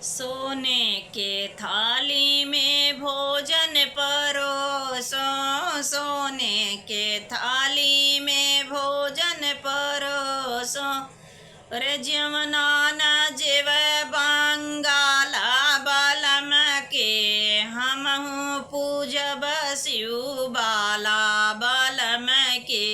सोने के थाली में भोजन परोसो, सोने के थाली में भोजन परोसो। रे जमुना न जेव बंगाला बलम के हमहु पूजब शिव बाला बलम के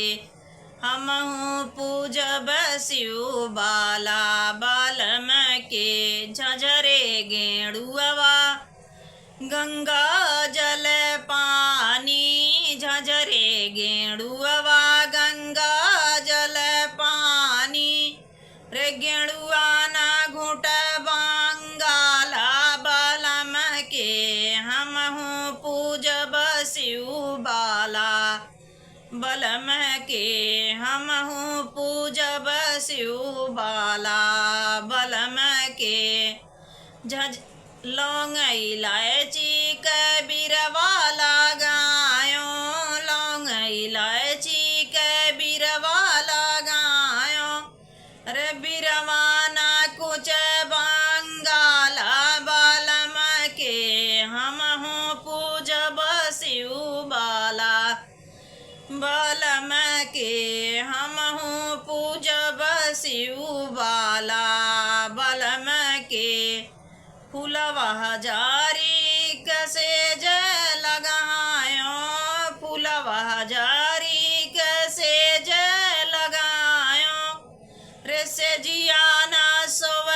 हमहु पूजब शिव बाला बलम के। झझरे गेड़ुआ गंगा जल पानी, झझरे गेड़ुआ गंगा जल पानी। रे गेड़ुआ ना घुट बंगाला बलम के हमहु पूजब शिव बाला बलम के हमहु पूजब शिव बाला बलम के। झझ लौंग इलायची कबीरवा लगायो, लौंग इलायची कबीरवा लगायो। रे बीरवा ना कुछ बंगाला बलम के हमहु पूजब शिव बाला बलम के हमहु पूजब शिव बाला बलम के। फूलवा हजारी कसे जय लगायो, फूलवा हजारी कसे जय लगायो। रे से जिया ना सोव